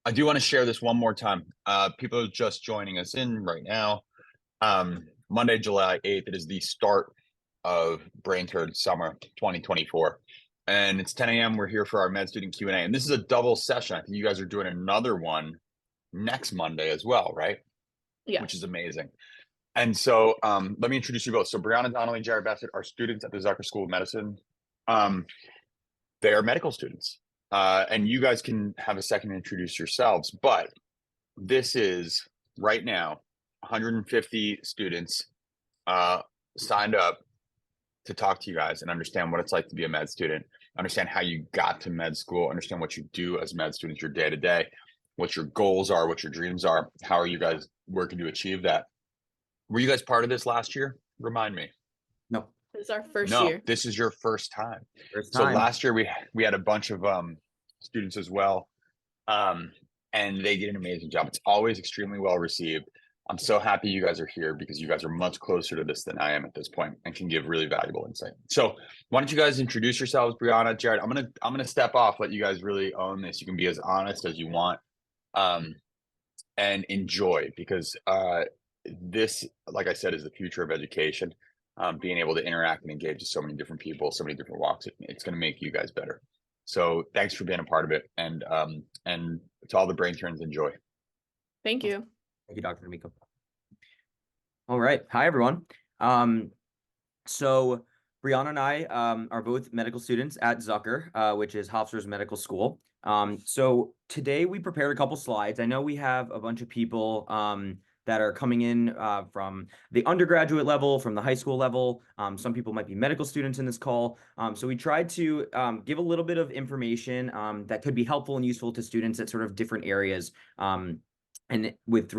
I do want to share this one more time. People are just joining us in right now. Monday, July 8th, it is the start of BRAINterns Summer 2024. And it's 10 a.m. We're here for our med student Q&A. And this is a double session. I think you guys are doing another one next Monday as well, right? Yeah. Which is amazing. And so let me introduce you both. So Brianna, Donnelly, Jared, Bassett are students at the Zucker School of Medicine. They are medical students. And you guys can have a second to introduce yourselves. But this is right now 150 students signed up to talk to you guys and understand what it's like to be a med student, understand how you got to med school, understand what you do as med students, your day to day, what your goals are, what your dreams are, how are you guys working to achieve that. Were you guys part of this last year? Remind me. No. This is our first No, year. this is your first time. First So time. last year we had a bunch of students as well, and they did an amazing job. It's always extremely well received. I'm so happy you guys are here because you guys are much closer to this than I am at this point and can give really valuable insight. So why don't you guys introduce yourselves, Brianna, Jared? I'm gonna step off, let you guys really own this. You can be as honest as you want, and enjoy, because this, like I said, is the future of education. Being able to interact and engage with so many different people, so many different walks, it's going to make you guys better. So thanks for being a part of it, and to all the BRAINterns, enjoy. Thank you. Thank you, Dr. D'Amico. All right. Hi, everyone. So Brianna and I are both medical students at Zucker, which is Hofstra's medical school. So today we prepared a couple slides. I know we have a bunch of people that are coming in from the undergraduate level, from the high school level. Some people might be medical students in this call. So we tried to give a little bit of information that could be helpful and useful to students at sort of different areas, and with,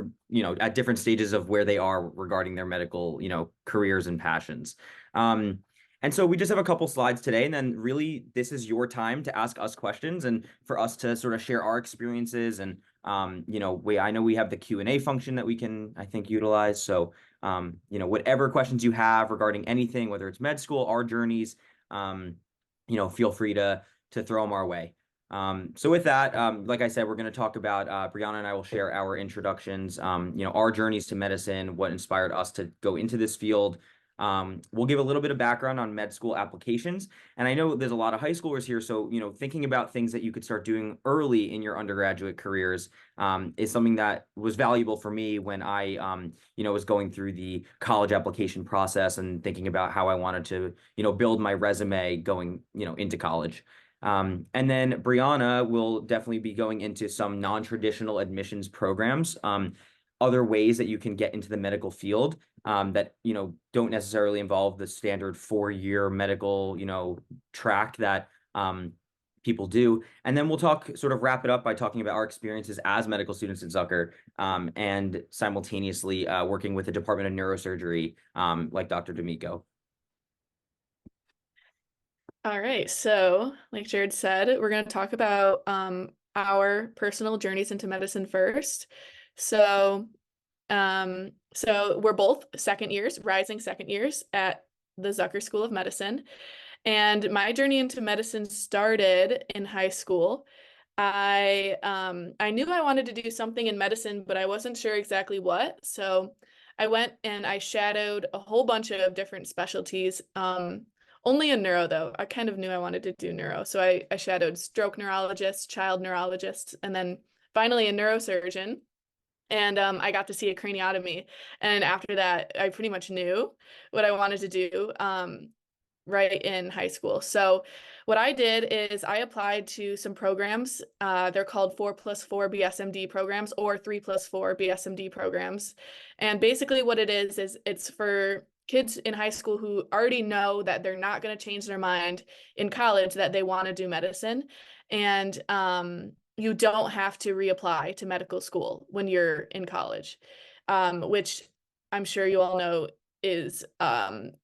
at different stages of where they are regarding their medical, careers and passions. And so we just have a couple slides today, and then really this is your time to ask us questions and for us to sort of share our experiences. And, I know we have the Q&A function that we can, I think, utilize. So, whatever questions you have regarding anything, whether it's med school, our journeys, feel free to throw them our way. So with that, like I said, we're going to talk about, Brianna and I will share our introductions, our journeys to medicine, what inspired us to go into this field. We'll give a little bit of background on med school applications. And I know there's a lot of high schoolers here, so, thinking about things that you could start doing early in your undergraduate careers is something that was valuable for me when I, was going through the college application process and thinking about how I wanted to, build my resume going, into college. And then Brianna will definitely be going into some non-traditional admissions programs, other ways that you can get into the medical field that, don't necessarily involve the standard 4-year medical, track that people do. And then we'll sort of wrap it up by talking about our experiences as medical students at Zucker, and simultaneously working with the Department of Neurosurgery, like Dr. D'Amico. All right. So like Jared said, we're going to talk about our personal journeys into medicine first. So we're both rising second years at the Zucker School of Medicine. And my journey into medicine started in high school. I knew I wanted to do something in medicine, but I wasn't sure exactly what. So I went and I shadowed a whole bunch of different specialties. Only in neuro, though. I kind of knew I wanted to do neuro. So I shadowed stroke neurologists, child neurologists, and then finally a neurosurgeon. And I got to see a craniotomy. And after that, I pretty much knew what I wanted to do right in high school. So what I did is I applied to some programs. They're called 4+4 BSMD programs or 3+4 BSMD programs. And basically what it is it's for kids in high school who already know that they're not going to change their mind in college, that they want to do medicine. And you don't have to reapply to medical school when you're in college, which I'm sure you all know is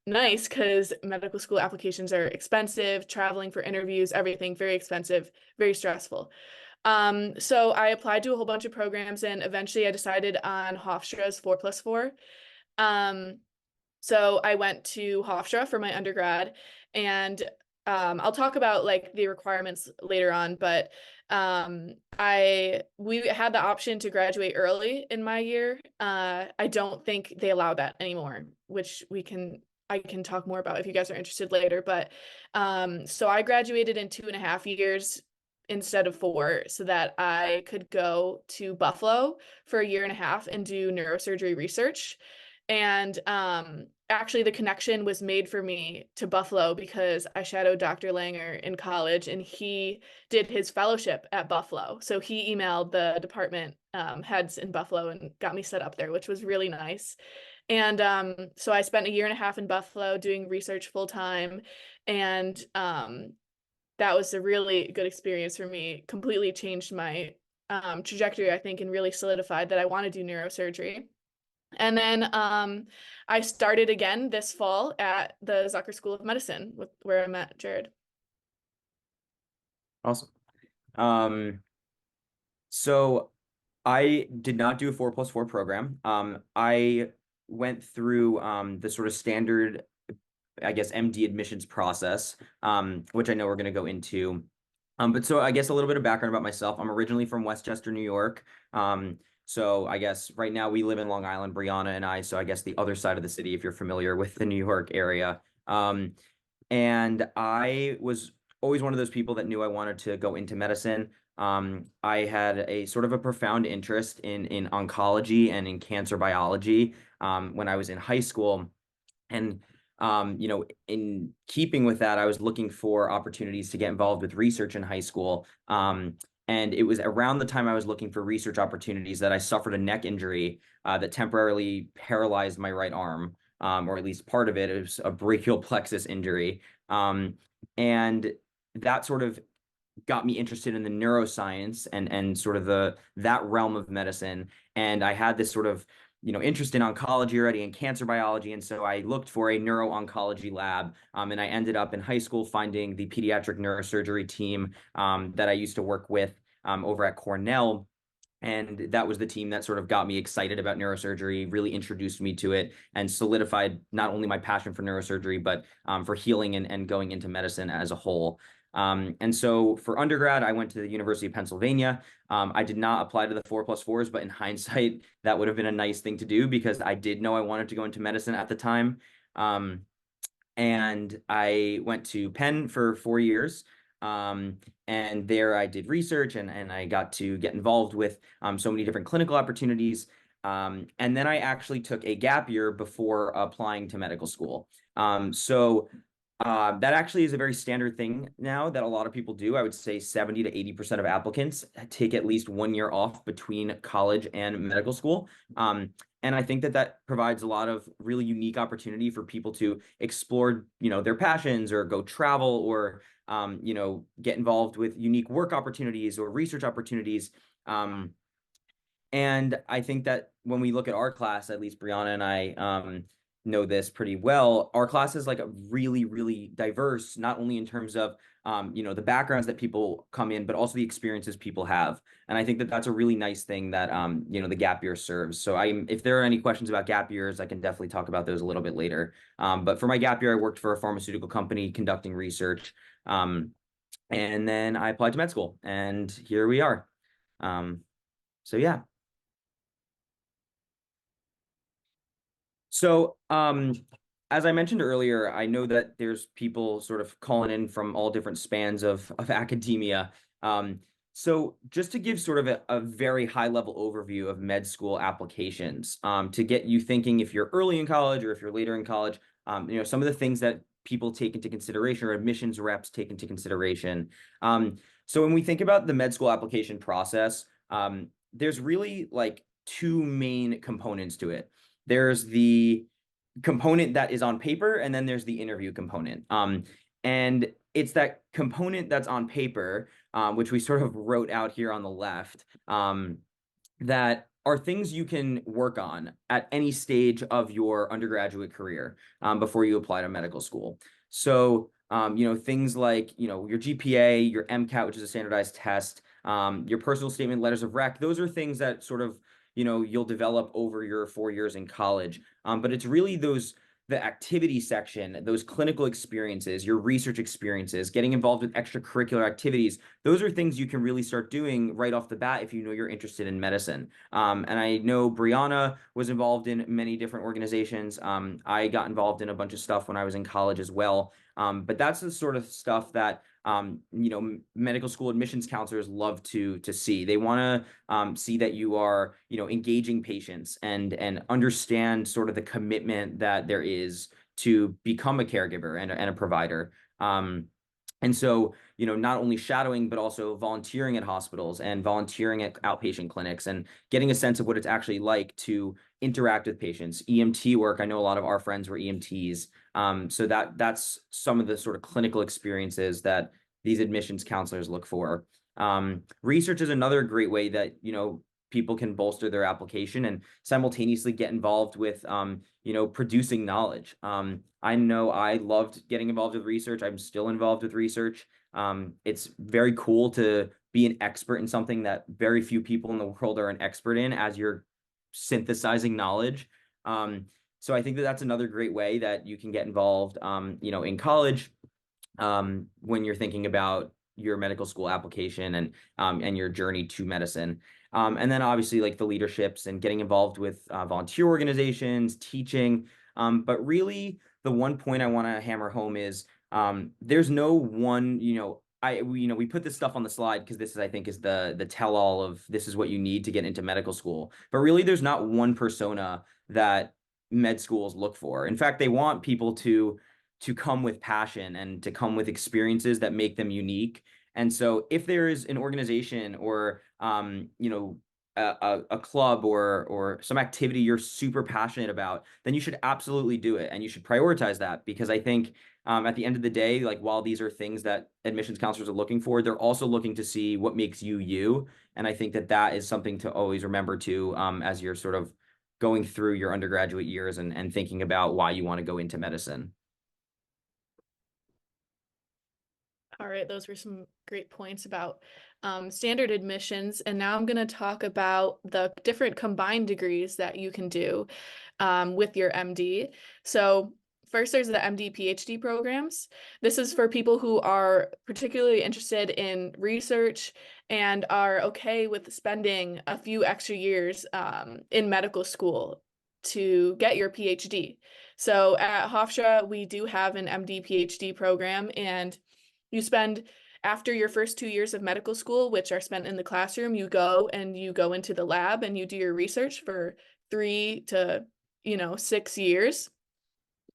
nice because medical school applications are expensive, traveling for interviews, everything very expensive, very stressful. So I applied to a whole bunch of programs and eventually I decided on Hofstra's 4+4. So I went to Hofstra for my undergrad, and I'll talk about like the requirements later on, but we had the option to graduate early in my year. I don't think they allow that anymore, which I can talk more about if you guys are interested later. But so I graduated in 2.5 years instead of 4, so that I could go to Buffalo for 1.5 years and do neurosurgery research. And actually the connection was made for me to Buffalo because I shadowed Dr. Langer in college, and he did his fellowship at Buffalo. So he emailed the department heads in Buffalo and got me set up there, which was really nice. And so I spent 1.5 years in Buffalo doing research full time. And that was a really good experience for me. Completely changed my trajectory, I think, and really solidified that I want to do neurosurgery. And then I started again this fall at the Zucker School of Medicine, where I met Jared. Awesome. So I did not do a 4+4 program. I went through the sort of standard, I guess, MD admissions process, which I know we're going to go into. But so I guess a little bit of background about myself. I'm originally from Westchester, New York. So I guess right now we live in Long Island, Brianna and I, so I guess the other side of the city, if you're familiar with the New York area. And I was always one of those people that knew I wanted to go into medicine. I had a sort of a profound interest in oncology and in cancer biology when I was in high school. And you know, in keeping with that, I was looking for opportunities to get involved with research in high school. And it was around the time I was looking for research opportunities that I suffered a neck injury that temporarily paralyzed my right arm, or at least part of it. It was a brachial plexus injury. And that sort of got me interested in the neuroscience and sort of that realm of medicine. And I had this sort of interest in oncology already and cancer biology. And so I looked for a neuro-oncology lab. And I ended up in high school finding the pediatric neurosurgery team that I used to work with over at Cornell. And that was the team that sort of got me excited about neurosurgery, really introduced me to it, and solidified not only my passion for neurosurgery, but for healing and going into medicine as a whole. And so for undergrad, I went to the University of Pennsylvania. I did not apply to the 4+4s, but in hindsight, that would have been a nice thing to do because I did know I wanted to go into medicine at the time. And I went to Penn for 4 years. And there I did research and I got to get involved with so many different clinical opportunities. And then I actually took a gap year before applying to medical school. So that actually is a very standard thing now that a lot of people do. I would say 70 to 80% of applicants take at least 1 year off between college and medical school. And I think that provides a lot of really unique opportunity for people to explore, their passions or go travel or, get involved with unique work opportunities or research opportunities. And I think that when we look at our class, at least Brianna and I know this pretty well, our class is like a really, really diverse, not only in terms of, the backgrounds that people come in, but also the experiences people have. And I think that that's a really nice thing that, the gap year serves. So if there are any questions about gap years, I can definitely talk about those a little bit later. But for my gap year, I worked for a pharmaceutical company conducting research. And then I applied to med school and here we are. So yeah. So, as I mentioned earlier, I know that there's people sort of calling in from all different spans of academia. So just to give sort of a very high level overview of med school applications, to get you thinking if you're early in college or if you're later in college, some of the things that people take into consideration or admissions reps take into consideration. So when we think about the med school application process, there's really like 2 main components to it. There's the component that is on paper, and then there's the interview component. And it's that component that's on paper, which we sort of wrote out here on the left, that are things you can work on at any stage of your undergraduate career before you apply to medical school. So, things like, your GPA, your MCAT, which is a standardized test, your personal statement, letters of rec, those are things that sort of you'll develop over your 4 years in college. But it's really the activity section, those clinical experiences, your research experiences, getting involved with extracurricular activities, those are things you can really start doing right off the bat if you know you're interested in medicine. And I know Brianna was involved in many different organizations. I got involved in a bunch of stuff when I was in college as well. But that's the sort of stuff that medical school admissions counselors love to see. They want to see that you are, engaging patients and understand sort of the commitment that there is to become a caregiver and a provider. And so, not only shadowing, but also volunteering at hospitals and volunteering at outpatient clinics and getting a sense of what it's actually like to interact with patients. EMT work, I know a lot of our friends were EMTs. So that's some of the sort of clinical experiences that these admissions counselors look for. Research is another great way that, people can bolster their application and simultaneously get involved with, producing knowledge. I know I loved getting involved with research. I'm still involved with research. It's very cool to be an expert in something that very few people in the world are an expert in as you're synthesizing knowledge. So I think that that's another great way that you can get involved, in college, when you're thinking about your medical school application and your journey to medicine. And then obviously like the leaderships and getting involved with volunteer organizations, teaching. But really the one point I want to hammer home is there's no one, we put this stuff on the slide because this is, I think, is the tell-all of this is what you need to get into medical school. But really there's not one persona that med schools look for. In fact, they want people to come with passion and to come with experiences that make them unique. And so if there is an organization or, a club or some activity you're super passionate about, then you should absolutely do it. And you should prioritize that, because I think at the end of the day, like while these are things that admissions counselors are looking for, they're also looking to see what makes you you. And I think that that is something to always remember too, as you're sort of going through your undergraduate years and thinking about why you want to go into medicine. All right, those were some great points about standard admissions. And now I'm going to talk about the different combined degrees that you can do with your MD. So first, there's the MD PhD programs. This is for people who are particularly interested in research and are okay with spending a few extra years in medical school to get your PhD. So at Hofstra, we do have an MD PhD program, and you spend, after your first 2 years of medical school, which are spent in the classroom, you go into the lab and you do your research for 3 to 6 years.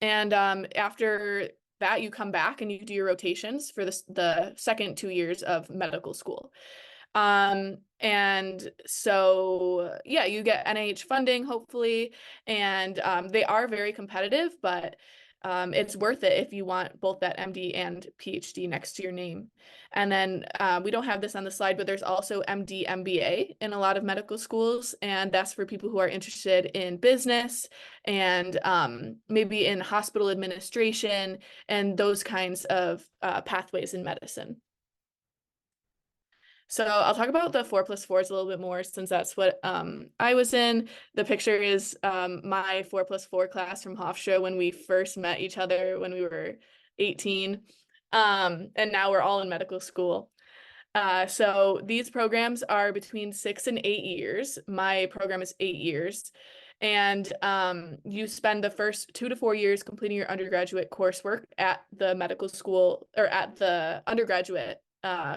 And after that, you come back and you do your rotations for the second 2 years of medical school. And so, yeah, you get NIH funding, hopefully, and they are very competitive, but it's worth it if you want both that MD and PhD next to your name. And then we don't have this on the slide, but there's also MD MBA in a lot of medical schools, and that's for people who are interested in business and maybe in hospital administration and those kinds of pathways in medicine. So I'll talk about the 4+4s a little bit more, since that's what I was in. The picture is my 4+4 class from Hofstra when we first met each other when we were 18. And now we're all in medical school. So these programs are between 6 and 8 years. My program is 8 years. And you spend the first 2 to 4 years completing your undergraduate coursework at the medical school or at the undergraduate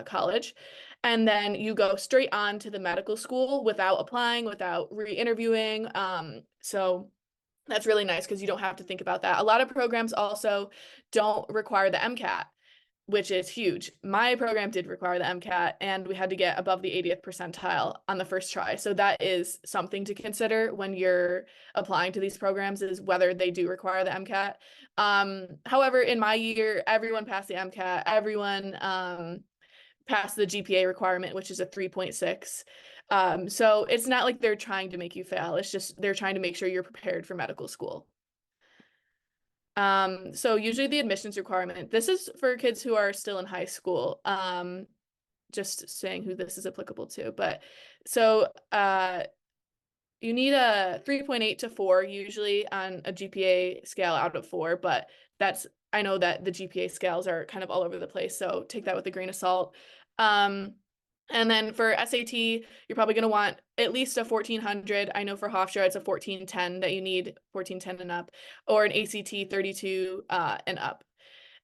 college. And then you go straight on to the medical school without applying, without re-interviewing. So that's really nice because you don't have to think about that. A lot of programs also don't require the MCAT, which is huge. My program did require the MCAT, and we had to get above the 80th percentile on the first try. So that is something to consider when you're applying to these programs, is whether they do require the MCAT. However, in my year, everyone passed the MCAT. Everyone passed the GPA requirement, which is a 3.6. So it's not like they're trying to make you fail. It's just they're trying to make sure you're prepared for medical school. So usually the admissions requirement, this is for kids who are still in high school, just saying who this is applicable to. But so you need a 3.8 to 4 usually on a GPA scale out of 4, but I know that the GPA scales are kind of all over the place, so take that with a grain of salt. And then for SAT, you're probably going to want at least a 1400. I know for Hofstra, it's a 1410 that you need, 1410 and up, or an ACT 32 and up.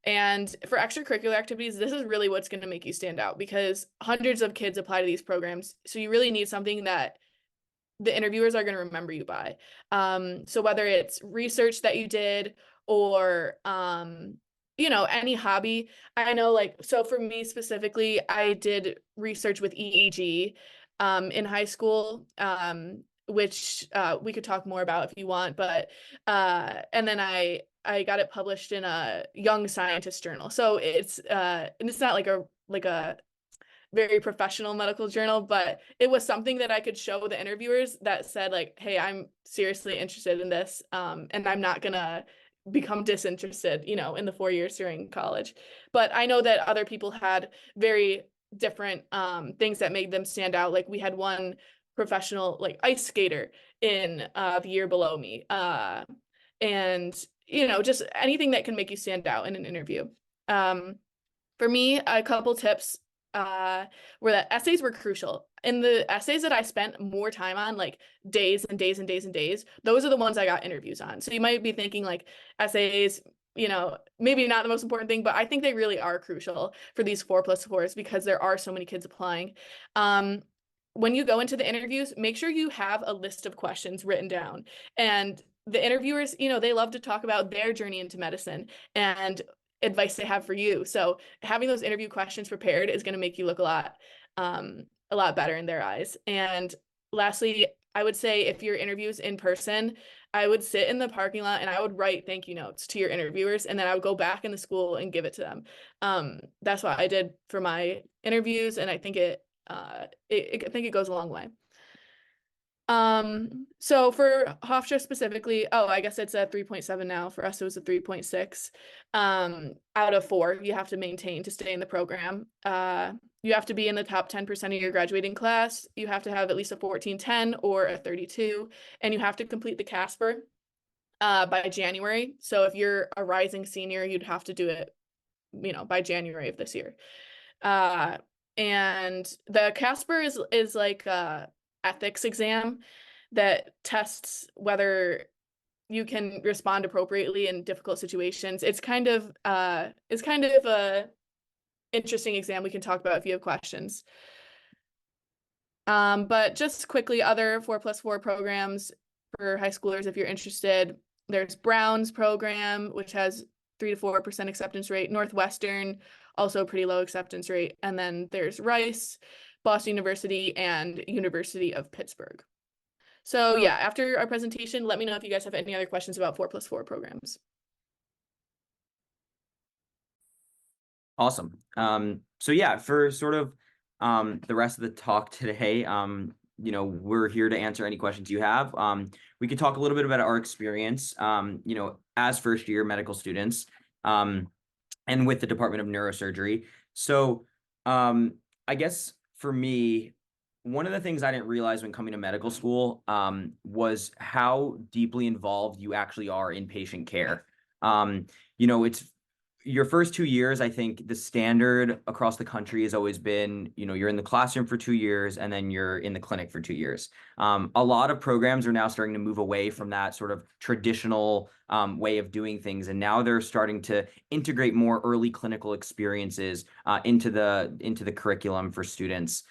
And for extracurricular activities, this is really what's going to make you stand out because hundreds of kids apply to these programs. So you really need something that the interviewers are going to remember you by. So whether it's research that you did or, any hobby, I know so for me specifically, I did research with EEG, in high school, which, we could talk more about if you want, but, and then I got it published in a Young Scientist journal. So and it's not like a very professional medical journal, but it was something that I could show the interviewers that said hey, I'm seriously interested in this, and I'm not gonna become disinterested, in the 4 years during college. But I know that other people had very different things that made them stand out. Like we had one professional ice skater in the year below me, and just anything that can make you stand out in an interview. For me, a couple tips were that essays were crucial. In the essays that I spent more time on, days and days and days and days, those are the ones I got interviews on. So you might be thinking essays, maybe not the most important thing, but I think they really are crucial for these 4+4s because there are so many kids applying. When you go into the interviews, make sure you have a list of questions written down. And the interviewers, they love to talk about their journey into medicine and advice they have for you. So having those interview questions prepared is going to make you look a lot better in their eyes. And lastly, I would say if your interview's in person, I would sit in the parking lot and I would write thank you notes to your interviewers, and then I would go back in the school and give it to them. That's what I did for my interviews, and I think I think it goes a long way. So for Hofstra specifically, I guess it's a 3.7 now. For us, it was a 3.6 out of 4 you have to maintain to stay in the program. You have to be in the top 10% of your graduating class. You have to have at least a 1410 or a 32, and you have to complete the Casper by January. So if you're a rising senior, you'd have to do it, by January of this year. And the Casper is like a ethics exam that tests whether you can respond appropriately in difficult situations. It's kind of a interesting exam we can talk about if you have questions. But just quickly, other 4+4 programs for high schoolers, if you're interested, there's Brown's program, which has 3 to 4% acceptance rate. Northwestern, also pretty low acceptance rate. And then there's Rice, Boston University, and University of Pittsburgh. So yeah, after our presentation, let me know if you guys have any other questions about 4+4 programs. Awesome. So yeah, for sort of the rest of the talk today, we're here to answer any questions you have. We could talk a little bit about our experience, as first-year medical students, and with the Department of Neurosurgery. So I guess for me, one of the things I didn't realize when coming to medical school was how deeply involved you actually are in patient care. It's your first 2 years, I think the standard across the country has always been, you're in the classroom for 2 years and then you're in the clinic for 2 years. A lot of programs are now starting to move away from that sort of traditional way of doing things. And now they're starting to integrate more early clinical experiences into the curriculum for students.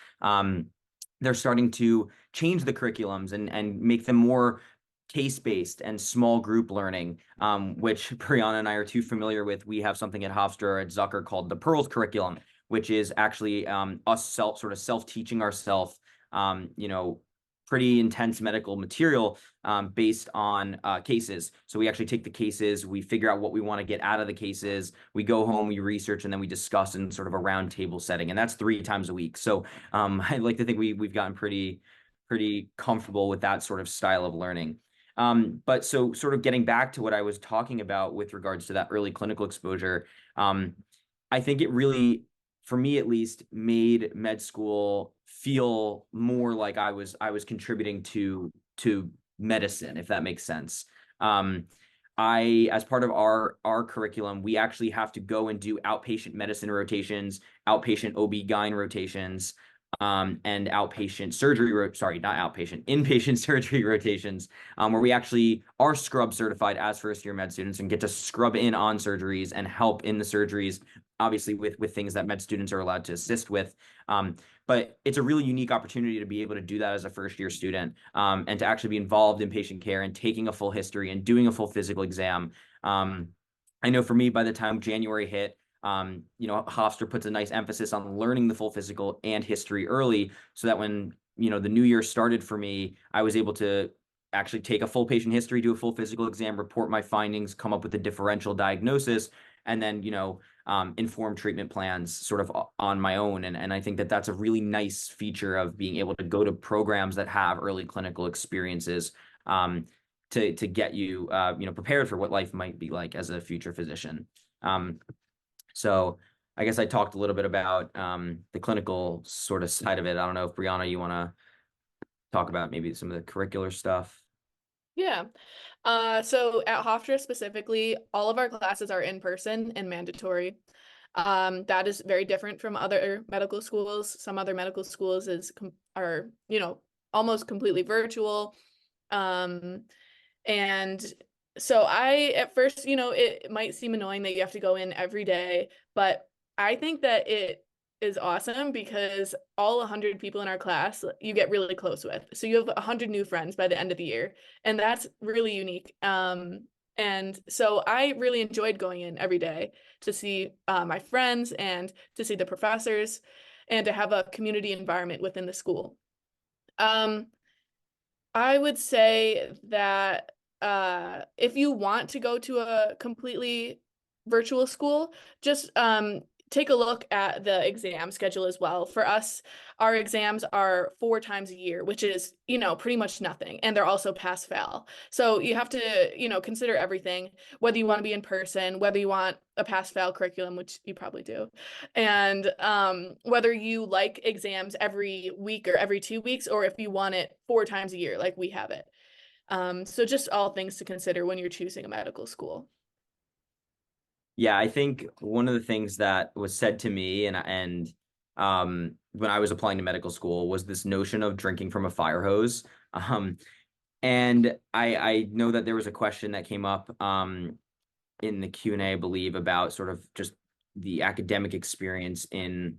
They're starting to change the curriculums and make them more case-based and small group learning, which Brianna and I are too familiar with. We have something at Hofstra at Zucker called the Pearls curriculum, which is actually us self-teaching ourselves, pretty intense medical material based on cases. So we actually take the cases, we figure out what we want to get out of the cases, we go home, we research, and then we discuss in sort of a round table setting. And that's 3 times a week. So I'd like to think we've gotten pretty comfortable with that sort of style of learning. But so sort of getting back to what I was talking about with regards to that early clinical exposure, I think it really, for me at least, made med school feel more like I was contributing to to medicine, if that makes sense. As part of our curriculum, we actually have to go and do outpatient medicine rotations, outpatient OB-GYN rotations, and outpatient surgery, inpatient surgery rotations, where we actually are scrub certified as first-year med students and get to scrub in on surgeries and help in the surgeries, obviously with things that med students are allowed to assist with. But it's a really unique opportunity to be able to do that as a first-year student, and to actually be involved in patient care and taking a full history and doing a full physical exam. I know for me, by the time January hit, Hofstra puts a nice emphasis on learning the full physical and history early, so that when, the new year started for me, I was able to actually take a full patient history, do a full physical exam, report my findings, come up with a differential diagnosis, and then, inform treatment plans sort of on my own. And I think that that's a really nice feature of being able to go to programs that have early clinical experiences, to get you, prepared for what life might be like as a future physician. So I guess I talked a little bit about the clinical sort of side of it. I don't know if Brianna, you want to talk about maybe some of the curricular stuff. Yeah. So at Hofstra specifically, all of our classes are in person and mandatory. That is very different from other medical schools. Some other medical schools are almost completely virtual. And so at first, it might seem annoying that you have to go in every day, but I think that it is awesome because all 100 people in our class you get really close with. So you have 100 new friends by the end of the year, and that's really unique. And so I really enjoyed going in every day to see my friends and to see the professors and to have a community environment within the school. I would say that if you want to go to a completely virtual school, just take a look at the exam schedule as well. For us, our exams are 4 times a year, which is, pretty much nothing. And they're also pass fail. So you have to, consider everything, whether you want to be in person, whether you want a pass fail curriculum, which you probably do, and whether you like exams every week or every 2 weeks, or if you want it 4 times a year, like we have it. So just all things to consider when you're choosing a medical school. Yeah, I think one of the things that was said to me and when I was applying to medical school was this notion of drinking from a fire hose. And I know that there was a question that came up in the Q&A, I believe, about sort of just the academic experience in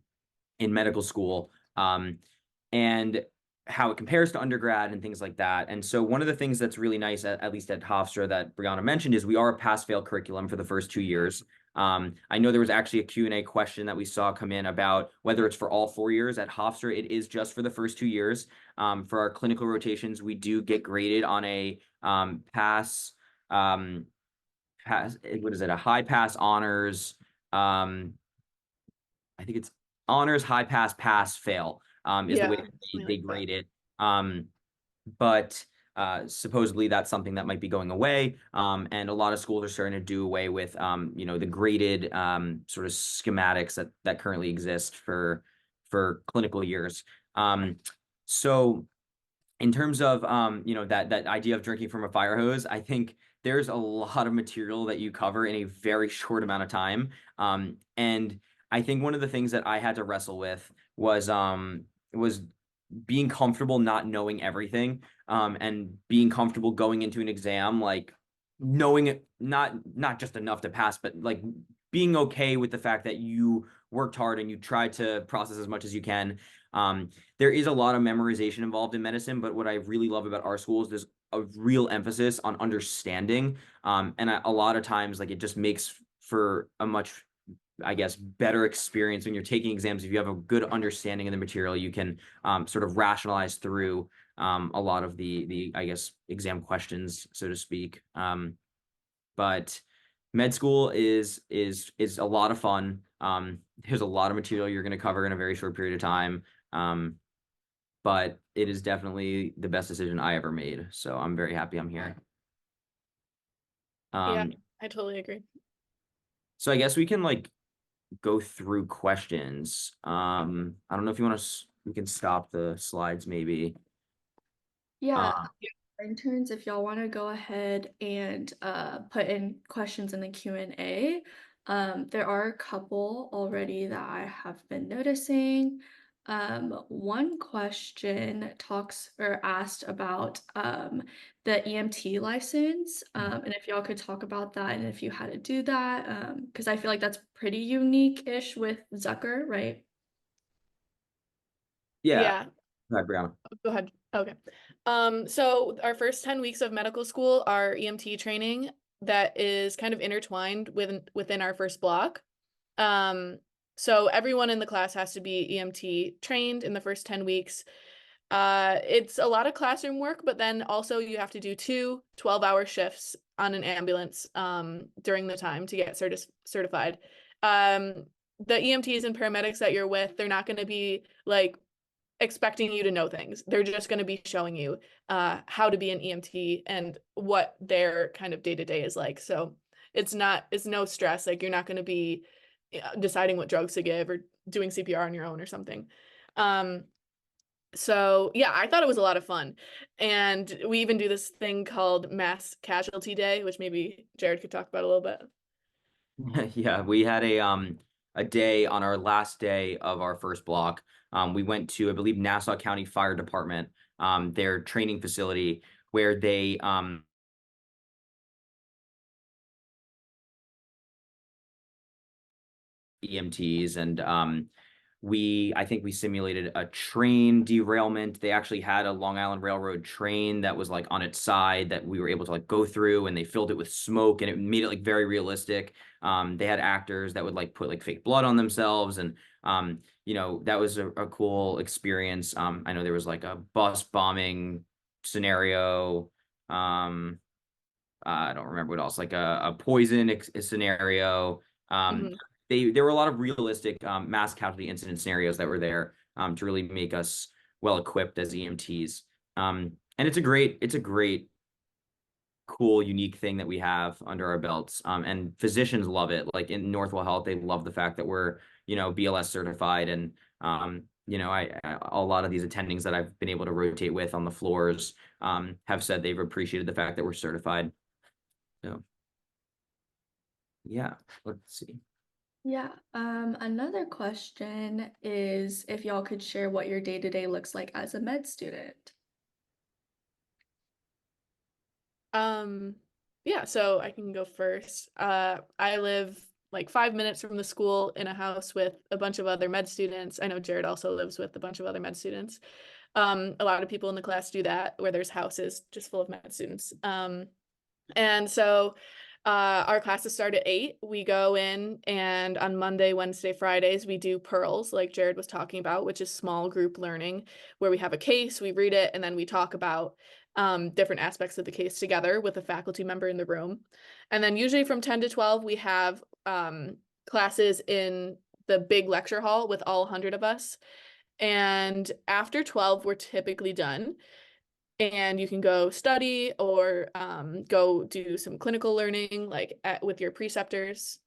medical school, and how it compares to undergrad and things like that. And so one of the things that's really nice, at least at Hofstra, that Brianna mentioned, is we are a pass-fail curriculum for the first 2 years. I know there was actually a Q&A question that we saw come in about whether it's for all 4 years. At Hofstra, it is just for the first 2 years. For our clinical rotations, we do get graded on a pass, what is it, a high pass honors, I think it's honors, high pass, pass, fail, is the way they grade it. But supposedly that's something that might be going away. And a lot of schools are starting to do away with, the graded sort of schematics that currently exist for clinical years. So in terms of, that idea of drinking from a fire hose, I think there's a lot of material that you cover in a very short amount of time. And I think one of the things that I had to wrestle with was being comfortable not knowing everything, and being comfortable going into an exam, like knowing it, not just enough to pass, but like being okay with the fact that you worked hard and you tried to process as much as you can. There is a lot of memorization involved in medicine, but what I really love about our school is there's a real emphasis on understanding. And a lot of times, like, it just makes for a much, I guess, better experience when you're taking exams. If you have a good understanding of the material, you can sort of rationalize through a lot of the I guess, exam questions, so to speak. But med school is a lot of fun. There's a lot of material you're going to cover in a very short period of time. But it is definitely the best decision I ever made. So I'm very happy I'm here. Yeah, I totally agree. So I guess we can go through questions. I don't know if you want to, we can stop the slides maybe. Yeah. Interns, if y'all want to go ahead and put in questions in the Q&A. There are a couple already that I have been noticing. One question talks or asked about the EMT license, and if y'all could talk about that and if you had to do that, because I feel like that's pretty unique-ish with Zucker, right? Yeah. Go ahead, Brianna. Go ahead. Okay. So our first 10 weeks of medical school are EMT training that is kind of intertwined within our first block. So everyone in the class has to be EMT trained in the first 10 weeks. It's a lot of classroom work, but then also you have to do 2 12-hour shifts on an ambulance during the time to get certified. The EMTs and paramedics that you're with, they're not going to be like expecting you to know things. They're just going to be showing you how to be an EMT and what their kind of day-to-day is like. So it's no stress. Like you're not going to be deciding what drugs to give or doing CPR on your own or something. So yeah, I thought it was a lot of fun. And we even do this thing called Mass Casualty Day, which maybe Jared could talk about a little bit. Yeah, we had a day on our last day of our first block. We went to, I believe, Nassau County Fire Department, their training facility, where they EMTs, and I think we simulated a train derailment. They actually had a Long Island Railroad train that was like on its side that we were able to like go through, and they filled it with smoke, and it made it like very realistic. They had actors that would like put like fake blood on themselves, and that was a cool experience. I know there was like a bus bombing scenario. I don't remember what else, like a poison scenario. There were a lot of realistic mass casualty incident scenarios that were there to really make us well equipped as EMTs. And it's a great, cool, unique thing that we have under our belts. And physicians love it. Like in Northwell Health, they love the fact that we're, BLS certified. And, a lot of these attendings that I've been able to rotate with on the floors have said they've appreciated the fact that we're certified. So, yeah, let's see. Yeah, another question is if y'all could share what your day-to-day looks like as a med student. Yeah, so I can go first. I live like 5 minutes from the school in a house with a bunch of other med students. I know Jared also lives with a bunch of other med students. A lot of people in the class do that, where there's houses just full of med students. And so our classes start at 8. We go in, and on Monday, Wednesday, Fridays, we do pearls, like Jared was talking about, which is small group learning, where we have a case, we read it, and then we talk about different aspects of the case together with a faculty member in the room. And then usually from 10 to 12, we have classes in the big lecture hall with all 100 of us. And after 12, we're typically done. And you can go study or go do some clinical learning, like with your preceptors.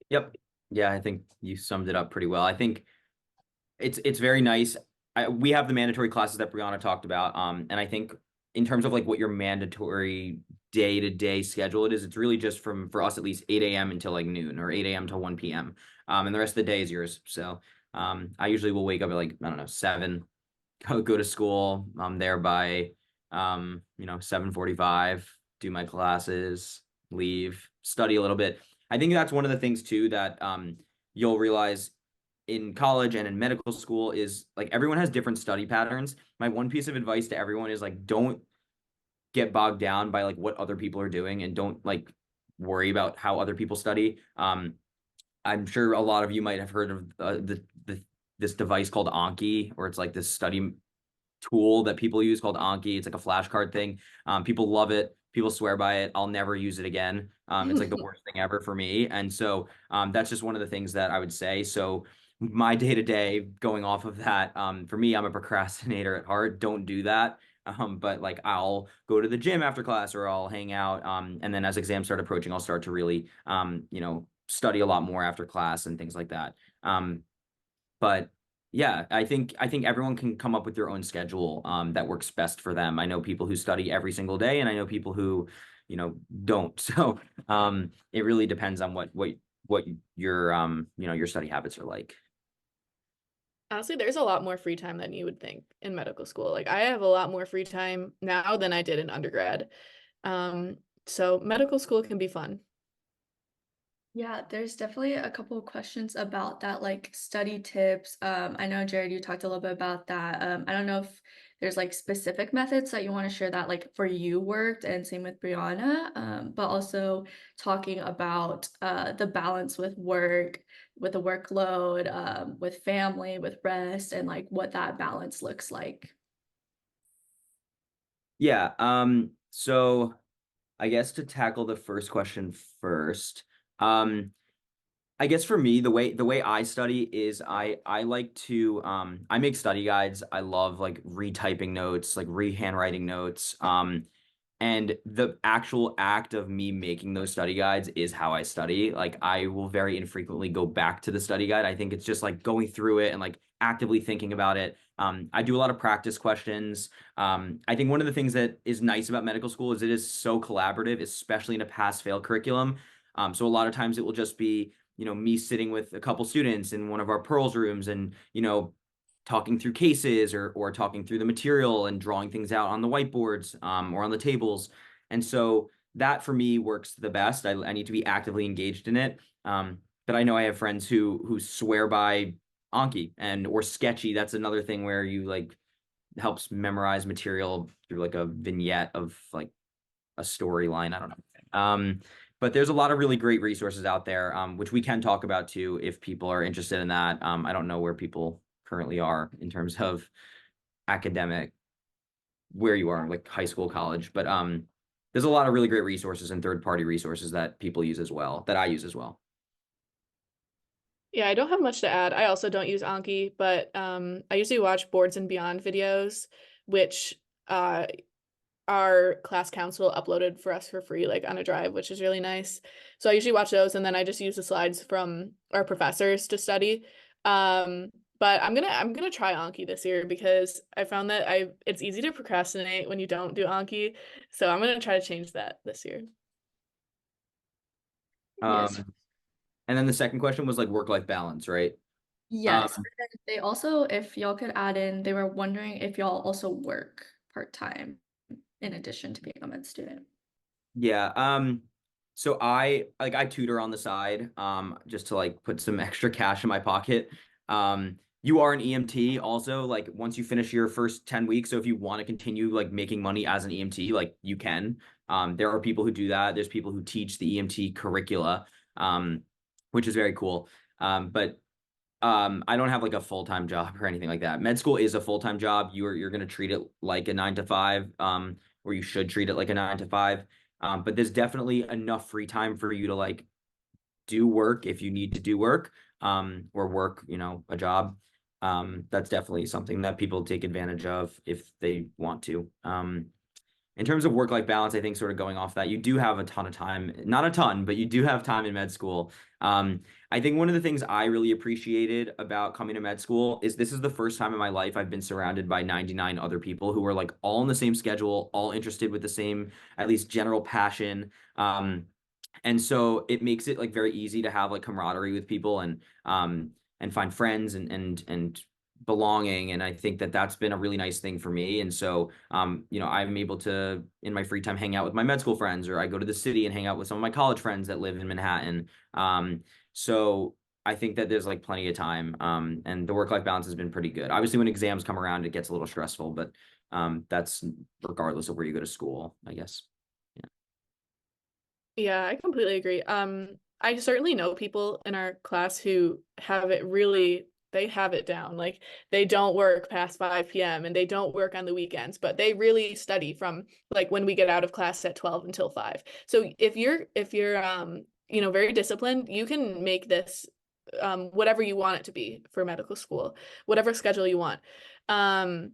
Yep. Yeah, I think you summed it up pretty well. I think it's very nice. We have the mandatory classes that Brianna talked about. And I think in terms of like what your mandatory day-to-day schedule it's really just for us at least 8 a.m. until like noon, or 8 a.m. till 1 p.m. And the rest of the day is yours. So I usually will wake up at like, I don't know, 7, go to school. I'm there by 7:45, do my classes, leave, study a little bit. I think that's one of the things too that you'll realize in college and in medical school is like everyone has different study patterns. My one piece of advice to everyone is like, don't get bogged down by like what other people are doing, and don't like worry about how other people study. I'm sure a lot of you might have heard of this device called Anki, or it's like this study tool that people use called Anki. It's like a flashcard thing. People love it. People swear by it. I'll never use it again. It's like the worst thing ever for me. And so that's just one of the things that I would say. So my day-to-day going off of that, for me, I'm a procrastinator at heart. Don't do that. But like I'll go to the gym after class, or I'll hang out. And then as exams start approaching, I'll start to really, study a lot more after class and things like that. But Yeah, I think everyone can come up with their own schedule that works best for them. I know people who study every single day, and I know people who, don't. So it really depends on what your your study habits are like. Honestly, there's a lot more free time than you would think in medical school. Like I have a lot more free time now than I did in undergrad. Um, so medical school can be fun. Yeah, there's definitely a couple of questions about that, like study tips. I know Jared, you talked a little bit about that. I don't know if there's like specific methods that you want to share that like for you worked, and same with Brianna. But also talking about the balance with work, with the workload, with family, with rest, and like what that balance looks like. Yeah. So I guess to tackle the first question first, I guess for me, the way I study is I like to I make study guides. I love like retyping notes, like re-handwriting notes. And the actual act of me making those study guides is how I study. Like I will very infrequently go back to the study guide. I think it's just like going through it and like actively thinking about it. I do a lot of practice questions. I think one of the things that is nice about medical school is it is so collaborative, especially in a pass-fail curriculum. So a lot of times it will just be, me sitting with a couple students in one of our pearls rooms and, talking through cases or talking through the material and drawing things out on the whiteboards or on the tables. And so that for me works the best. I need to be actively engaged in it. But I know I have friends who swear by Anki and or Sketchy. That's another thing where you like helps memorize material through like a vignette of like a storyline. I don't know. But there's a lot of really great resources out there, which we can talk about too if people are interested in that. I don't know where people currently are in terms of academic, where you are, like high school, college, but there's a lot of really great resources and third-party resources that people use as well, that I use as well. Yeah, I don't have much to add. I also don't use Anki, but I usually watch Boards and Beyond videos, which uh our class council uploaded for us for free, like on a drive, which is really nice. So I usually watch those, and then I just use the slides from our professors to study. But I'm gonna try Anki this year because I found that it's easy to procrastinate when you don't do Anki. So I'm gonna try to change that this year. Yes. And then the second question was like work-life balance, right? Yes. And then they also, if y'all could add in, they were wondering if y'all also work part-time in addition to being a med student. Yeah. So I tutor on the side, just to like put some extra cash in my pocket. You are an EMT also, like once you finish your first 10 weeks. So if you want to continue like making money as an EMT, like you can. There are people who do that. There's people who teach the EMT curricula, which is very cool. But I don't have like a full-time job or anything like that. Med school is a full-time job. You're gonna treat it like a 9 to 5, or you should treat it like a 9 to 5. But there's definitely enough free time for you to like do work if you need to do work, or work, a job. That's definitely something that people take advantage of if they want to. In terms of work-life balance, I think sort of going off that, you do have a ton of time, not a ton, but you do have time in med school. I think one of the things I really appreciated about coming to med school is this is the first time in my life I've been surrounded by 99 other people who are like all on the same schedule, all interested with the same, at least general passion. And so it makes it like very easy to have like camaraderie with people and find friends and belonging. And I think that that's been a really nice thing for me. And so, I'm able to, in my free time, hang out with my med school friends, or I go to the city and hang out with some of my college friends that live in Manhattan. So I think that there's like plenty of time. And the work-life balance has been pretty good. Obviously, when exams come around, it gets a little stressful, but that's regardless of where you go to school, I guess. Yeah, I completely agree. I certainly know people in our class who they have it down. Like they don't work past 5 p.m. and they don't work on the weekends, but they really study from like when we get out of class at 12 until 5. So if you're very disciplined, you can make this whatever you want it to be for medical school, whatever schedule you want. And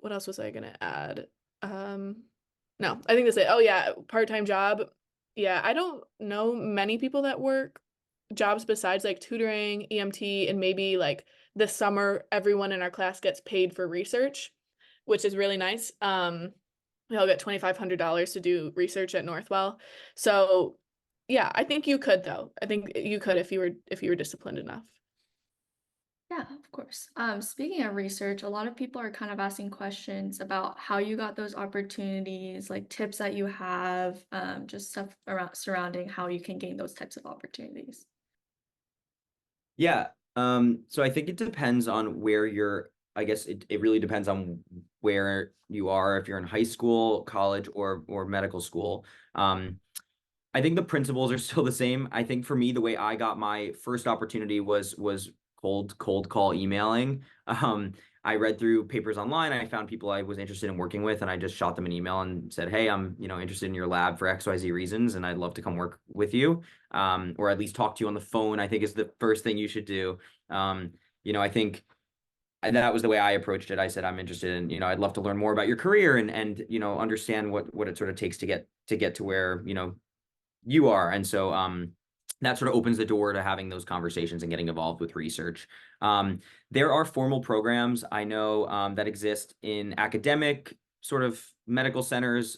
what else was I gonna add? No, I think that's it. Oh yeah, part-time job. Yeah, I don't know many people that work jobs besides like tutoring, EMT, and maybe like this summer, everyone in our class gets paid for research, which is really nice. We all get $2,500 to do research at Northwell. So yeah, I think you could though. I think you could if you were disciplined enough. Yeah, of course. Speaking of research, a lot of people are kind of asking questions about how you got those opportunities, like tips that you have, just stuff around surrounding how you can gain those types of opportunities. Yeah. So I think it depends on where you're, I guess it really depends on where you are, if you're in high school, college, or medical school. I think the principles are still the same. I think for me, the way I got my first opportunity was cold call emailing. I read through papers online. I found people I was interested in working with, and I just shot them an email and said, "Hey, I'm interested in your lab for XYZ reasons, and I'd love to come work with you, or at least talk to you on the phone." I think is the first thing you should do. I think. And that was the way I approached it. I said, I'm interested in, I'd love to learn more about your career and understand what it sort of takes to get to where, you are. And so that sort of opens the door to having those conversations and getting involved with research. There are formal programs I know that exist in academic sort of medical centers.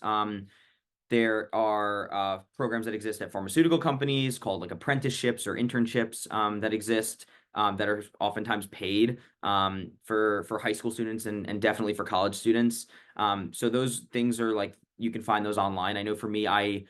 There are programs that exist at pharmaceutical companies called like apprenticeships or internships that exist that are oftentimes paid for high school students and definitely for college students. So those things are like you can find those online. I know for me, I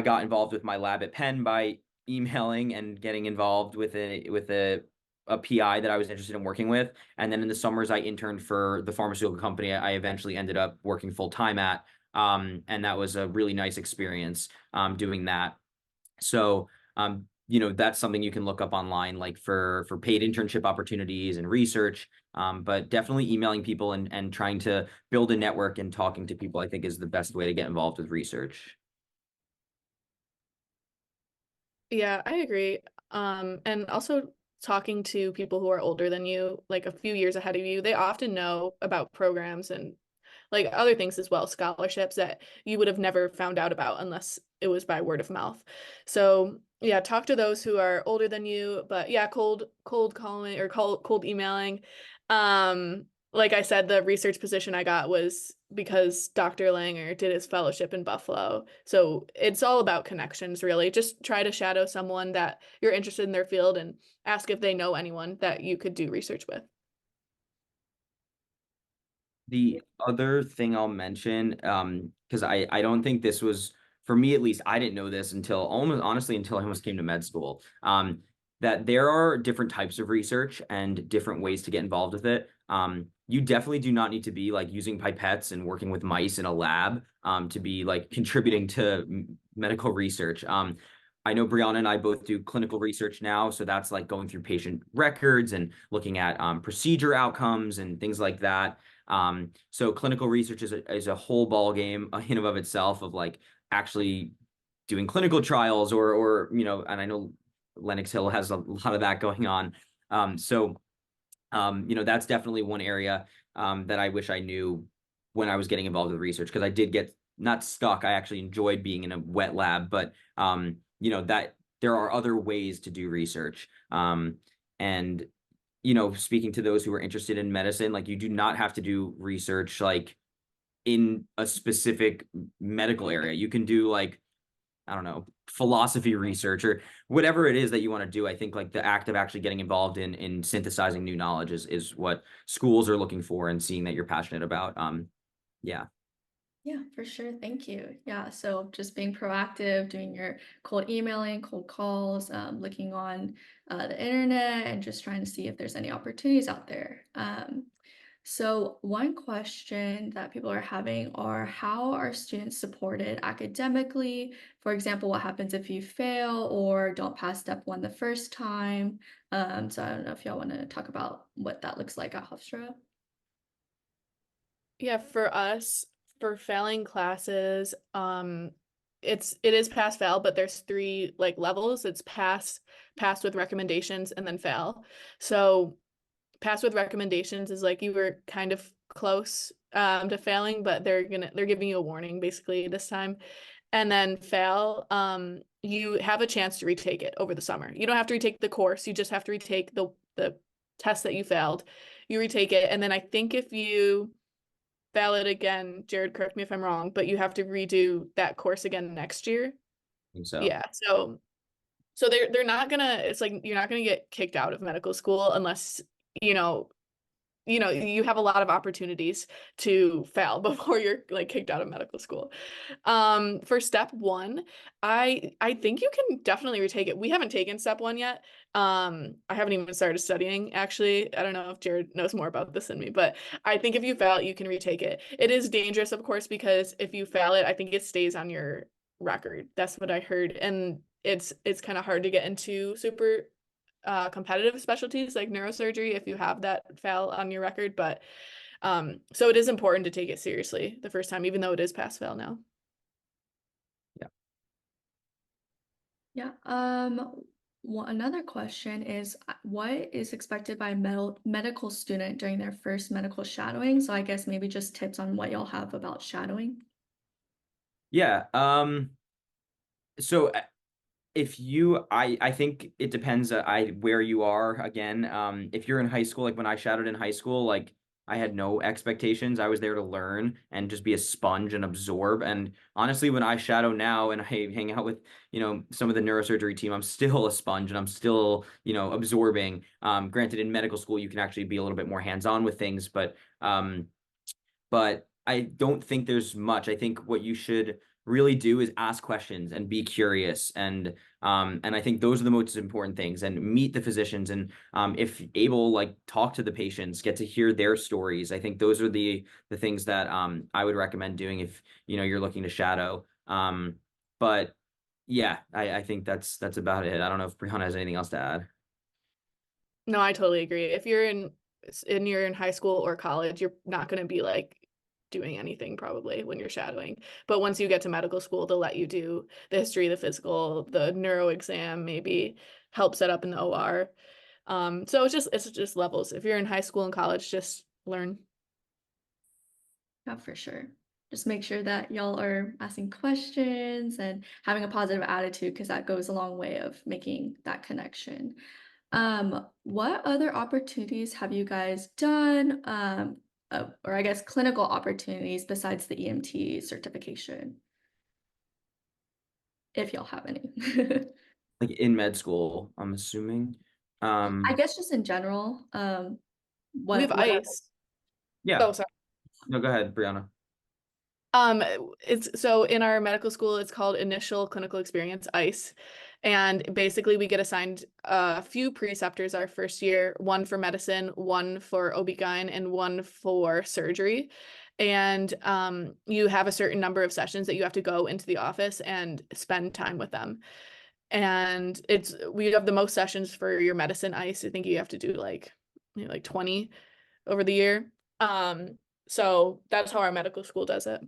got involved with my lab at Penn by emailing and getting involved with a PI that I was interested in working with. And then in the summers, I interned for the pharmaceutical company I eventually ended up working full time at. And that was a really nice experience doing that. So, that's something you can look up online, like for paid internship opportunities and research. But definitely emailing people and trying to build a network and talking to people, I think, is the best way to get involved with research. Yeah, I agree. And also talking to people who are older than you, like a few years ahead of you, they often know about programs and like other things as well, scholarships that you would have never found out about unless it was by word of mouth. So yeah, talk to those who are older than you, but yeah, cold calling or cold emailing. Like I said, the research position I got was because Dr. Langer did his fellowship in Buffalo. So it's all about connections, really. Just try to shadow someone that you're interested in their field and ask if they know anyone that you could do research with. The other thing I'll mention, because I don't think this was, for me at least, I didn't know this until almost honestly until I almost came to med school, that there are different types of research and different ways to get involved with it. You definitely do not need to be like using pipettes and working with mice in a lab to be like contributing to medical research. I know Brianna and I both do clinical research now, so that's like going through patient records and looking at procedure outcomes and things like that. So clinical research is a whole ball game in and of itself of like actually doing clinical trials or and I know Lenox Hill has a lot of that going on. That's definitely one area that I wish I knew when I was getting involved with research, because I did get not stuck. I actually enjoyed being in a wet lab, but that there are other ways to do research. And speaking to those who are interested in medicine, like you do not have to do research like in a specific medical area. You can do like, I don't know, philosophy research or whatever it is that you want to do. I think like the act of actually getting involved in synthesizing new knowledge is what schools are looking for and seeing that you're passionate about. Yeah. Yeah, for sure. Thank you. Yeah, so just being proactive, doing your cold emailing, cold calls, looking on the internet, and just trying to see if there's any opportunities out there. So one question that people are having are how are students supported academically? For example, what happens if you fail or don't pass step one the first time? So I don't know if y'all want to talk about what that looks like at Hofstra. Yeah, for us, for failing classes, it is pass fail, but there's three like levels. It's pass with recommendations, and then fail. So pass with recommendations is like you were kind of close to failing, but they're giving you a warning basically this time. and then fail, you have a chance to retake it over the summer. You don't have to retake the course. You just have to retake the test that you failed. You retake it. And then I think if you fail it again, Jared, correct me if I'm wrong, but you have to redo that course again next year. I think so. Yeah. So they're not gonna, it's like you're not gonna get kicked out of medical school unless, you know, you have a lot of opportunities to fail before you're like kicked out of medical school. For step one, I think you can definitely retake it. We haven't taken step one yet. I haven't even started studying, actually. I don't know if Jared knows more about this than me, but I think if you fail it, you can retake it. It is dangerous, of course, because if you fail it, I think it stays on your record. That's what I heard. And it's kind of hard to get into super competitive specialties like neurosurgery if you have that fail on your record. But so it is important to take it seriously the first time, even though it is pass fail now. Yeah. Another question is, what is expected by a medical student during their first medical shadowing? So I guess maybe just tips on what y'all have about shadowing. Yeah. So if you, I think it depends where you are again. If you're in high school, like when I shadowed in high school, like I had no expectations. I was there to learn and just be a sponge and absorb. And honestly, when I shadow now and I hang out with, some of the neurosurgery team, I'm still a sponge and I'm still, absorbing. Granted, in medical school, you can actually be a little bit more hands-on with things, but I don't think there's much. I think what you should really do is ask questions and be curious, and I think those are the most important things. And meet the physicians, and if able, like talk to the patients, get to hear their stories. I think those are the things that I would recommend doing if you're looking to shadow. But yeah, I think that's about it. I don't know if Brianna has anything else to add. No, I totally agree. If you're in high school or college, you're not going to be like doing anything probably when you're shadowing. But once you get to medical school, they'll let you do the history, the physical, the neuro exam, maybe help set up in the OR. So it's just levels. If you're in high school and college, just learn. Yeah, for sure. Just make sure that y'all are asking questions and having a positive attitude, because that goes a long way of making that connection. What other opportunities have you guys done? Or I guess clinical opportunities besides the EMT certification, if y'all have any. Like in med school, I'm assuming. I guess just in general. We have ICE. Yeah. Oh, sorry. No, go ahead, Brianna. It's so in our medical school, it's called Initial Clinical Experience, ICE. And basically we get assigned a few preceptors our first year, one for medicine, one for OB-GYN, and one for surgery. And you have a certain number of sessions that you have to go into the office and spend time with them. And we have the most sessions for your medicine ICE. I think you have to do like 20 over the year. So that's how our medical school does it.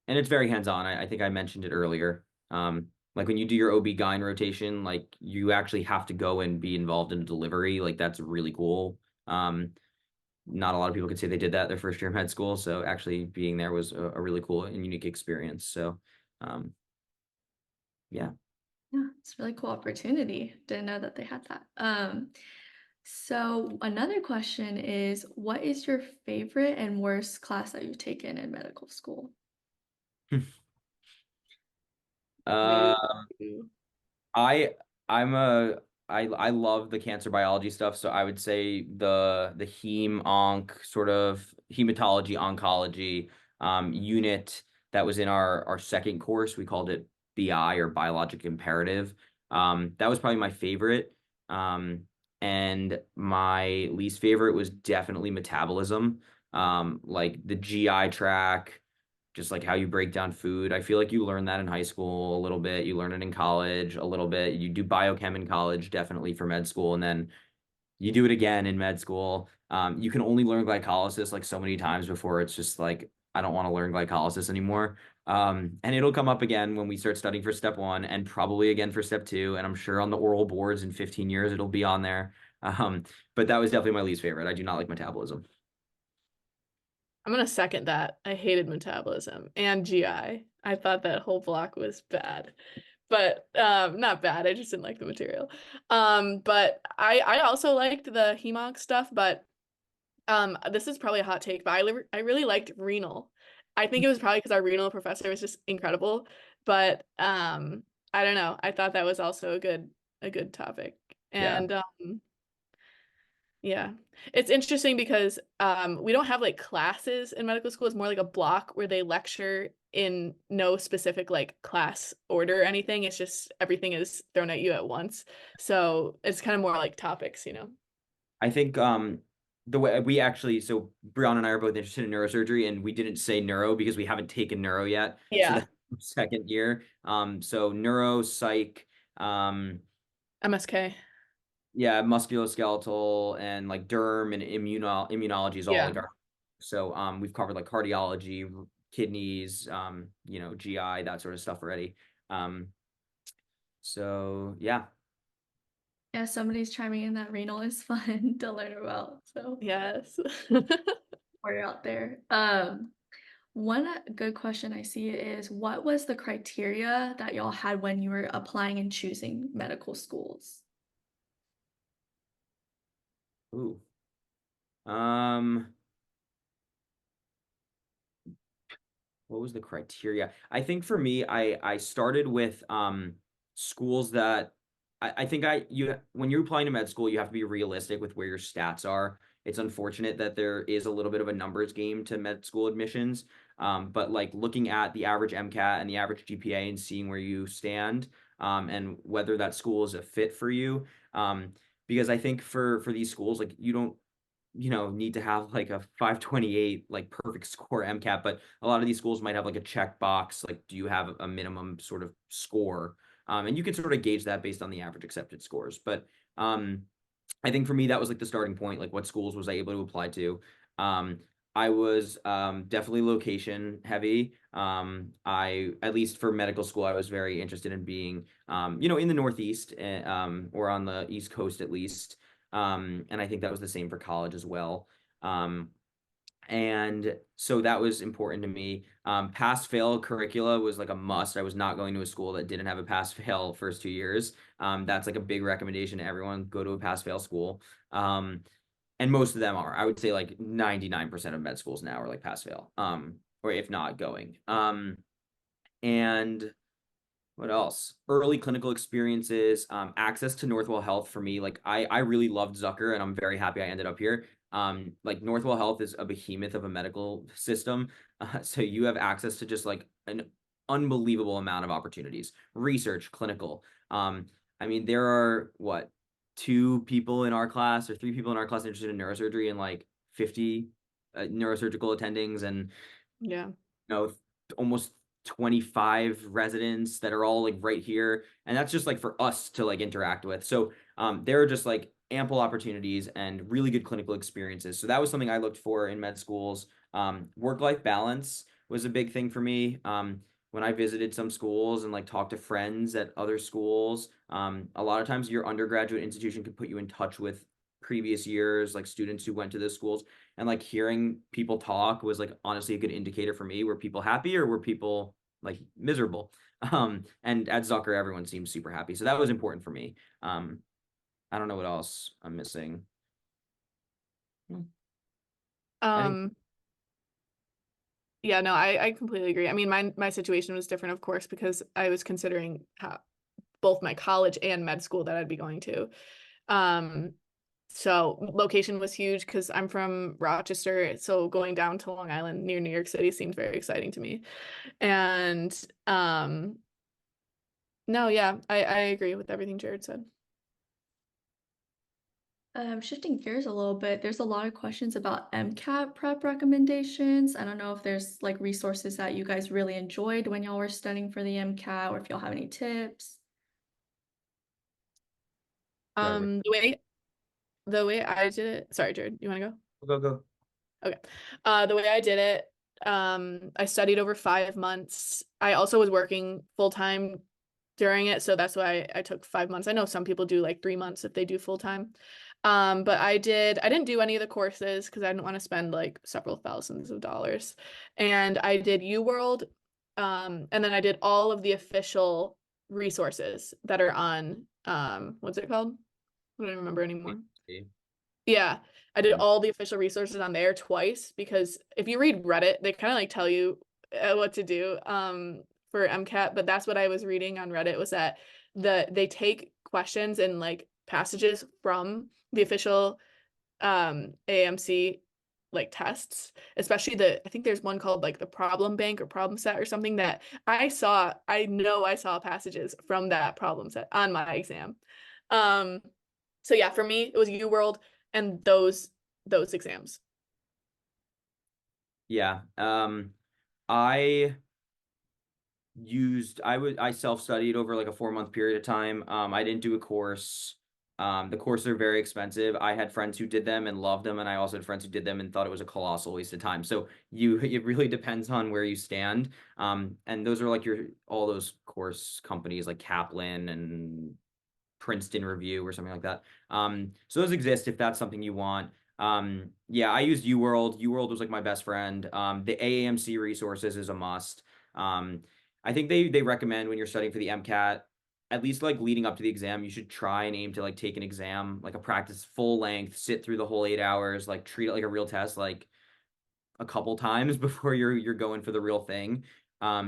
And it's very hands-on. I think I mentioned it earlier. Like when you do your OB-GYN rotation, like you actually have to go and be involved in delivery. Like that's really cool. Not a lot of people could say they did that their first year of med school. So actually being there was a really cool and unique experience. So, yeah. Yeah, it's a really cool opportunity. Didn't know that they had that. So another question is, what is your favorite and worst class that you've taken in medical school? I love the cancer biology stuff, so I would say the heme onc, sort of hematology oncology unit that was in our second course. We called it BI, or biologic imperative. That was probably my favorite. And my least favorite was definitely metabolism. Like the GI track, just like how you break down food. I feel like you learn that in high school a little bit. You learn it in college a little bit. You do biochem in college, definitely for med school. And then you do it again in med school. You can only learn glycolysis like so many times before it's just like, I don't want to learn glycolysis anymore. And it'll come up again when we start studying for step 1, and probably again for step 2. And I'm sure on the oral boards in 15 years, it'll be on there. But that was definitely my least favorite. I do not like metabolism. I'm gonna second that. I hated metabolism and GI. I thought that whole block was bad. But not bad. I just didn't like the material. But I also liked the hemonc stuff, but this is probably a hot take, but I really liked renal. I think it was probably because our renal professor was just incredible. But I don't know. I thought that was also a good topic. Yeah. And yeah. It's interesting because we don't have like classes in medical school. It's more like a block where they lecture in no specific like class order or anything. It's just everything is thrown at you at once. So it's kind of more like topics, you know. I think the way we actually, so Brianna and I are both interested in neurosurgery, and we didn't say neuro because we haven't taken neuro yet. So Yeah. that's second year. So neuro, psych, MSK. yeah, musculoskeletal and like derm and immunology is all Yeah. like our. So we've covered like cardiology, kidneys, you know, GI, that sort of stuff already. So yeah. Yeah, somebody's chiming in that renal is fun to learn about. So Yes. while you're out there. One good question I see is what was the criteria that y'all had when you were applying and choosing medical schools? Ooh. What was the criteria? I think for me, I started with schools that I think when you're applying to med school, you have to be realistic with where your stats are. It's unfortunate that there is a little bit of a numbers game to med school admissions. But like looking at the average MCAT and the average GPA and seeing where you stand, and whether that school is a fit for you. Because I think for these schools, like you don't need to have like a 528 like perfect score MCAT, but a lot of these schools might have like a check box, like do you have a minimum sort of score? And you can sort of gauge that based on the average accepted scores. But I think for me that was like the starting point, like what schools was I able to apply to? I was definitely location heavy. I at least for medical school, I was very interested in being in the Northeast, or on the East Coast at least. And I think that was the same for college as well. And so that was important to me. Pass fail curricula was like a must. I was not going to a school that didn't have a pass fail first 2 years. That's like a big recommendation to everyone, go to a pass fail school. And most of them are. I would say like 99% of med schools now are like pass fail, or if not going. And what else? Early clinical experiences, access to Northwell Health for me. Like I really loved Zucker, and I'm very happy I ended up here. Like Northwell Health is a behemoth of a medical system, so you have access to just like an unbelievable amount of opportunities, research, clinical. I mean, there are what, 2 people in our class or 3 people in our class interested in neurosurgery, and like 50 neurosurgical attendings, and Yeah. almost 25 residents that are all like right here, and that's just like for us to like interact with. So there are just like ample opportunities and really good clinical experiences. So that was something I looked for in med schools. Work-life balance was a big thing for me. When I visited some schools and like talked to friends at other schools, a lot of times your undergraduate institution could put you in touch with previous years, like students who went to those schools, and like hearing people talk was like honestly a good indicator for me. Were people happy or were people like miserable? And at Zucker, everyone seems super happy, so that was important for me. I don't know what else I'm missing. Um, yeah, no, I completely agree. I mean, my situation was different, of course, because I was considering both my college and med school that I'd be going to. So location was huge because I'm from Rochester, so going down to Long Island near New York City seemed very exciting to me. And no, yeah, I agree with everything Jared said. Shifting gears a little bit, there's a lot of questions about MCAT prep recommendations. I don't know if there's like resources that you guys really enjoyed when y'all were studying for the MCAT, or if y'all have any tips. The way I did it, sorry, Jared, you want to go? Go. Okay. The way I did it, I studied over 5 months. I also was working full time during it. So that's why I took 5 months. I know some people do like 3 months if they do full time. But I didn't do any of the courses because I didn't want to spend like several thousands of dollars. And I did UWorld, and then I did all of the official resources that are on, what's it called? I don't remember anymore. Yeah, I did all the official resources on there twice because if you read Reddit, they kind of like tell you what to do for MCAT, but that's what I was reading on Reddit was that they take questions and like passages from the official AMC like tests, especially I think there's one called like the problem bank or problem set or something that I know I saw passages from that problem set on my exam. So yeah, for me, it was UWorld and those exams. Yeah. I self-studied over like a 4-month period of time. I didn't do a course. The courses are very expensive. I had friends who did them and loved them, and I also had friends who did them and thought it was a colossal waste of time. So it really depends on where you stand. And those are like all those course companies like Kaplan and Princeton Review or something like that. So those exist if that's something you want. Yeah, I used UWorld. UWorld was like my best friend. The AAMC resources is a must. I think they recommend when you're studying for the MCAT, at least like leading up to the exam, you should try and aim to like take an exam, like a practice full length, sit through the whole 8 hours, like treat it like a real test, like a couple times before you're going for the real thing.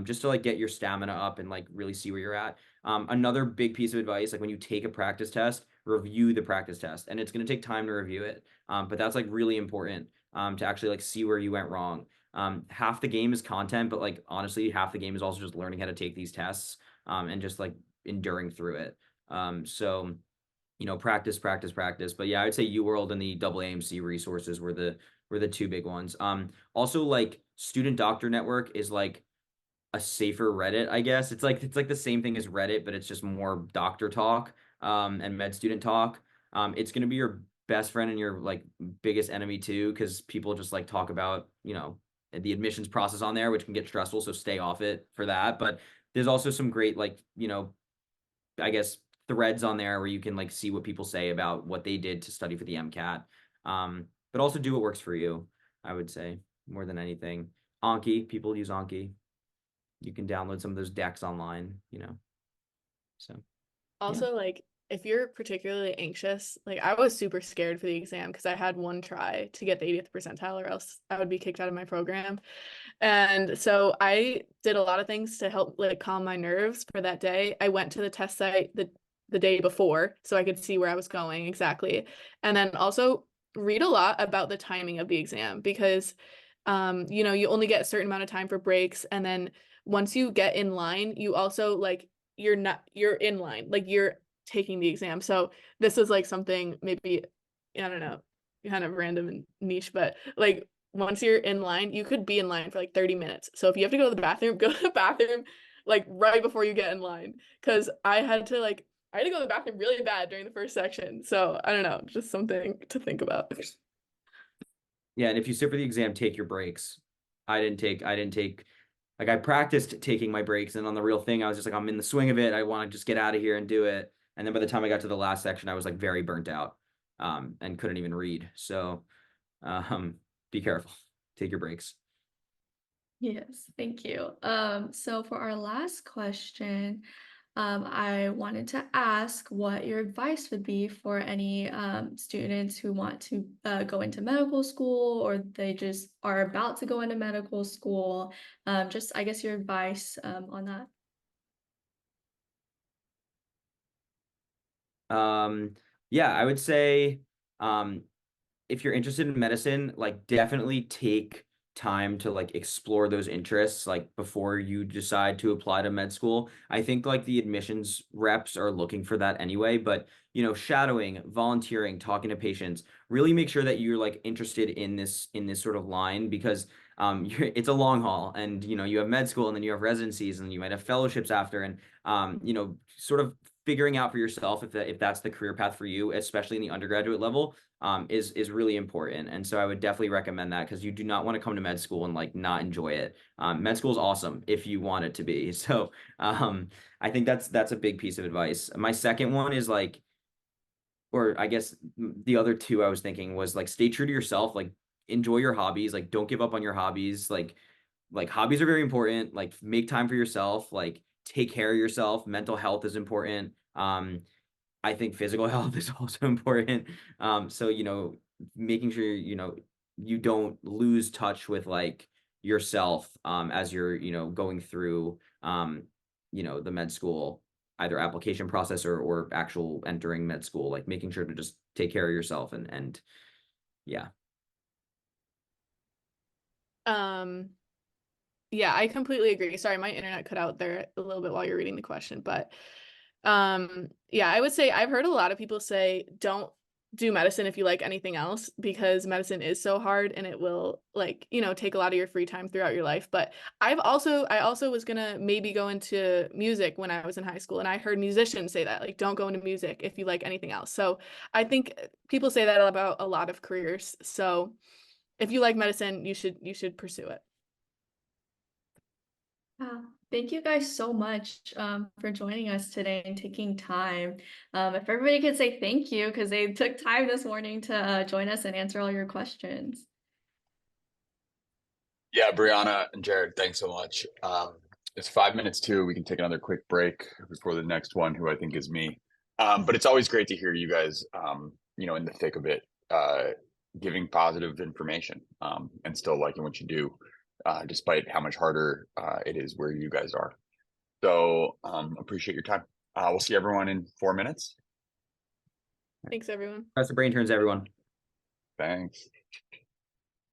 Just to like get your stamina up and like really see where you're at. Another big piece of advice, like when you take a practice test, review the practice test, and it's going to take time to review it. But that's like really important to actually like see where you went wrong. Half the game is content, but like honestly, half the game is also just learning how to take these tests and just like enduring through it. So practice. But yeah, I would say UWorld and the AAMC resources were the two big ones. Also like Student Doctor Network is like a safer Reddit, I guess. It's like the same thing as Reddit, but it's just more doctor talk and med student talk. It's gonna be your best friend and your like biggest enemy too, because people just like talk about, the admissions process on there, which can get stressful, so stay off it for that. But there's also some great like, I guess threads on there where you can like see what people say about what they did to study for the MCAT. But also do what works for you, I would say, more than anything. Anki, people use Anki. You can download some of those decks online, So Also, like if you're particularly anxious, like I was super scared for the exam because I had one try to get the 80th percentile or else I would be kicked out of my program. And so I did a lot of things to help like calm my nerves for that day. I went to the test site the day before so I could see where I was going exactly. And then also read a lot about the timing of the exam because you only get a certain amount of time for breaks, and then once you get in line, you also like you're in line, like you're taking the exam. So this is like something maybe, I don't know, kind of random and niche, but like once you're in line, you could be in line for like 30 minutes. So if you have to go to the bathroom, go to the bathroom like right before you get in line. Because I had to go to the bathroom really bad during the first section. So I don't know, just something to think about. Yeah, and if you sit for the exam, take your breaks. I didn't take like I practiced taking my breaks, and on the real thing, I was just like, I'm in the swing of it. I want to just get out of here and do it. And then by the time I got to the last section, I was like very burnt out, and couldn't even read. So, be careful. Take your breaks. Yes, thank you. So for our last question, I wanted to ask what your advice would be for any students who want to go into medical school, or they just are about to go into medical school. Just, I guess, your advice on that. Yeah, I would say, if you're interested in medicine, like definitely take time to like explore those interests like before you decide to apply to med school. I think like the admissions reps are looking for that anyway, but shadowing, volunteering, talking to patients, really make sure that you're like interested in this sort of line, because it's a long haul, and you have med school and then you have residencies and you might have fellowships after, and sort of figuring out for yourself if that's the career path for you, especially in the undergraduate level, is really important. And so I would definitely recommend that, because you do not want to come to med school and like not enjoy it. Med school is awesome if you want it to be. So I think that's a big piece of advice. My second one is like, or I guess the other two I was thinking was like, stay true to yourself, like enjoy your hobbies, like don't give up on your hobbies. Like hobbies are very important. Like make time for yourself, like take care of yourself. Mental health is important. I think physical health is also important. So, you know, making sure, you know, you don't lose touch with like yourself, as you're, you know, going through, you know, the med school, either application process or actual entering med school, like making sure to just take care of yourself and yeah. Yeah, I completely agree. Sorry, my internet cut out there a little bit while you're reading the question, but yeah, I would say I've heard a lot of people say don't do medicine if you like anything else, because medicine is so hard and it will, like, you know, take a lot of your free time throughout your life. But I also was gonna maybe go into music when I was in high school, and I heard musicians say that, like, don't go into music if you like anything else. So I think people say that about a lot of careers. So if you like medicine, you should pursue it. Yeah, thank you guys so much for joining us today and taking time. If everybody could say thank you, because they took time this morning to join us and answer all your questions. Yeah, Brianna and Jared, thanks so much. It's 5 minutes too. We can take another quick break before the next one, who I think is me. But it's always great to hear you guys, you know, in the thick of it, giving positive information, and still liking what you do, despite how much harder it is where you guys are. So appreciate your time. We'll see everyone in 4 minutes. Thanks, everyone. That's the BRAINterns, everyone. Thanks.